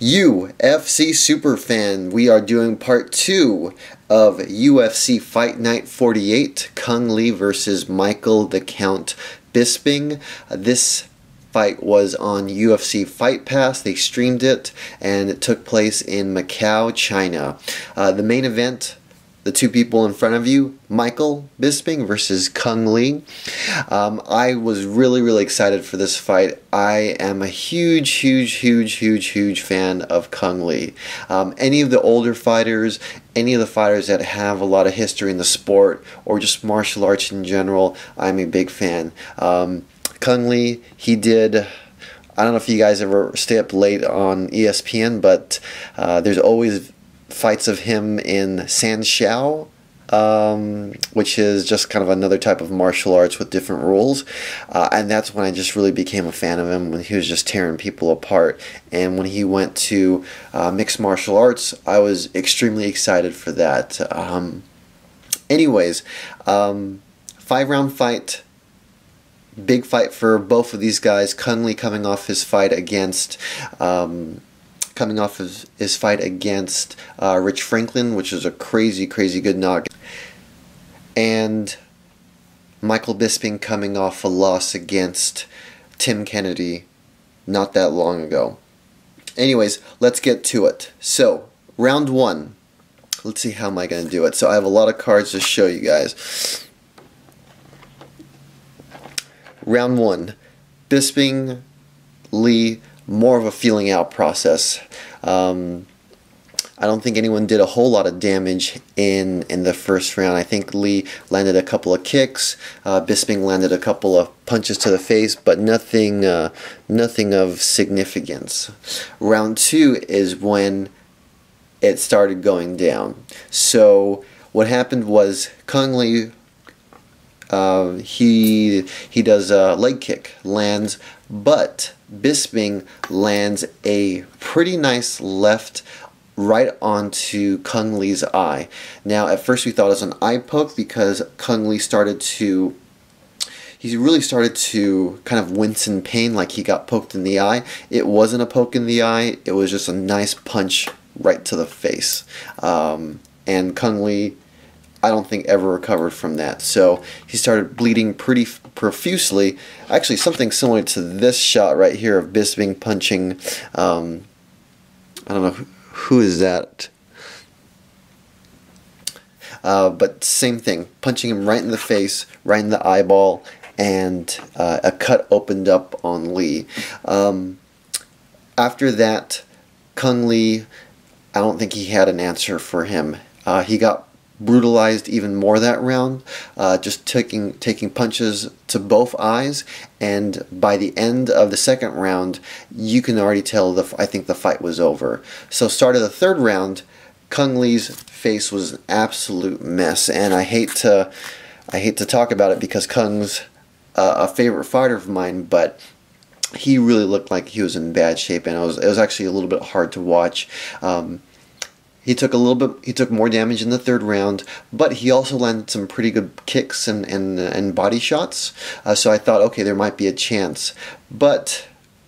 UFC Superfan, we are doing part 2 of UFC Fight Night 48, Cung Le versus Michael the Count Bisping. This fight was on UFC Fight Pass. They streamed it, and it took place in Macau, China. The main event, the two people in front of you, Michael Bisping versus Cung Le. I was really excited for this fight. I am a huge fan of Cung Le. Any of the older fighters, any of the fighters that have a lot of history in the sport, or just martial arts in general, I'm a big fan. Cung Le, he did, I don't know if you guys ever stay up late on ESPN, but there's always fights of him in Sanshao, which is just kind of another type of martial arts with different rules, and that's when I just really became a fan of him, when he was just tearing people apart. And when he went to mixed martial arts, I was extremely excited for that. Anyways, 5-round fight. Big fight for both of these guys. Cung Le coming off his fight against Rich Franklin, which is a crazy good knock, and Michael Bisping coming off a loss against Tim Kennedy not that long ago. Anyways, let's get to it. So, round 1. Let's see, how am I going to do it? So I have a lot of cards to show you guys. Round 1, Bisping, Le, more of a feeling out process. I don't think anyone did a whole lot of damage in the first round. I think Le landed a couple of kicks, Bisping landed a couple of punches to the face, but nothing of significance. Round 2 is when it started going down. So what happened was Cung Le, he does a leg kick, lands, but Bisping lands a pretty nice left right onto Cung Le's eye. Now, at first we thought it was an eye poke because Cung Le he really started to kind of wince in pain, like he got poked in the eye. It wasn't a poke in the eye, it was just a nice punch right to the face. And Cung Le, I don't think, ever recovered from that. So he started bleeding pretty profusely. Actually, something similar to this shot right here of Bisping punching, I don't know, who is that? But same thing, punching him right in the face, right in the eyeball, and a cut opened up on Le. After that, Cung Le, I don't think he had an answer for him. He got brutalized even more that round, just taking punches to both eyes, and by the end of the second round, you can already tell I think the fight was over. So start of the third round, Cung Le's face was an absolute mess, and I hate to talk about it because Kung's a favorite fighter of mine, but he really looked like he was in bad shape, and it was actually a little bit hard to watch. He took more damage in the third round, but he also landed some pretty good kicks and body shots. So I thought, okay, there might be a chance. But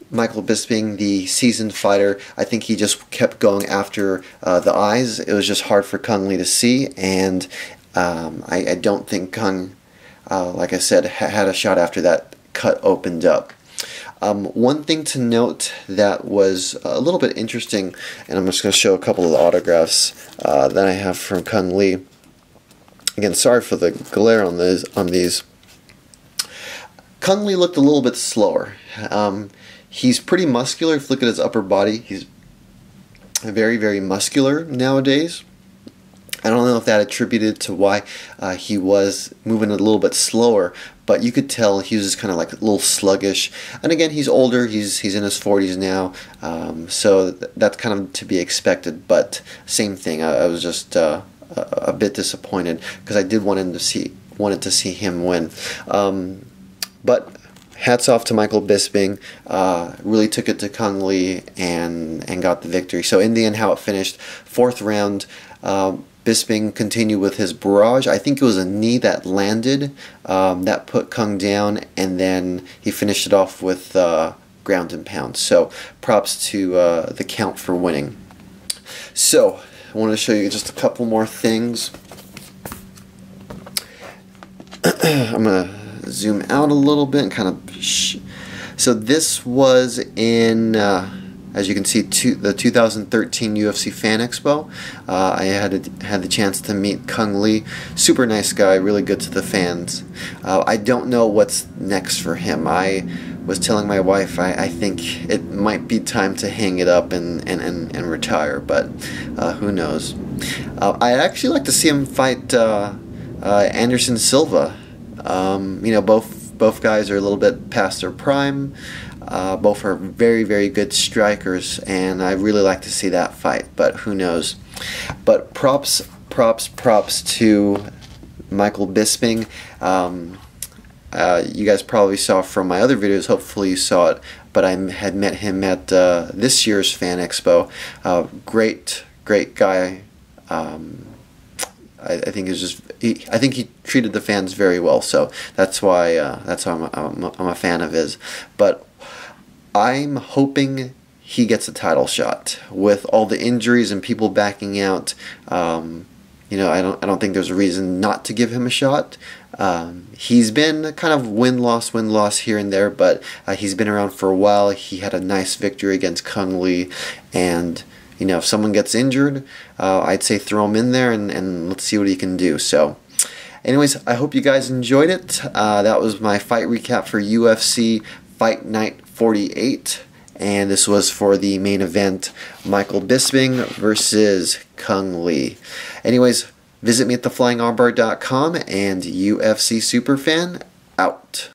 Michael Bisping, the seasoned fighter, I think he just kept going after the eyes. It was just hard for Cung Le to see, and I don't think Cung, like I said, had a shot after that cut opened up. One thing to note that was a little bit interesting, and I'm just going to show a couple of the autographs that I have from Cung Le. Again, sorry for the glare on these. Cung Le looked a little bit slower. He's pretty muscular. If you look at his upper body, he's very muscular nowadays. I don't know if that attributed to why he was moving a little bit slower, but you could tell he was just kind of like a little sluggish. And again, he's older, he's in his 40s now, so that's kind of to be expected, but same thing, I was just a bit disappointed because I did wanted to see him win. But hats off to Michael Bisping, really took it to Cung Le and got the victory. So in the end, how it finished, 4th round, Bisping continued with his barrage. I think it was a knee that landed that put Cung down, and then he finished it off with ground and pound. So props to the Count for winning. So I want to show you just a couple more things. I'm going to zoom out a little bit and kind of so this was in as you can see, the 2013 UFC Fan Expo. I had the chance to meet Cung Lee. Super nice guy, really good to the fans. I don't know what's next for him. I was telling my wife I think it might be time to hang it up and retire, but who knows. I'd actually like to see him fight Anderson Silva. You know, both guys are a little bit past their prime. Both are very, very good strikers, and I really like to see that fight, but who knows. But props to Michael Bisping. You guys probably saw from my other videos, hopefully you saw it, but I had met him at this year's Fan Expo. Great guy. I think I think he treated the fans very well, so that's why I'm a fan of his. But I'm hoping he gets a title shot. With all the injuries and people backing out, you know, I don't think there's a reason not to give him a shot. He's been kind of win-loss here and there, but he's been around for a while. He had a nice victory against Cung Lee, and you know, if someone gets injured, I'd say throw him in there and let's see what he can do. So anyways, I hope you guys enjoyed it. That was my fight recap for UFC Fight Night 48, and this was for the main event, Michael Bisping versus Cung Lee. Anyways, visit me at theflyingarmbar.com, and UFC Superfan out.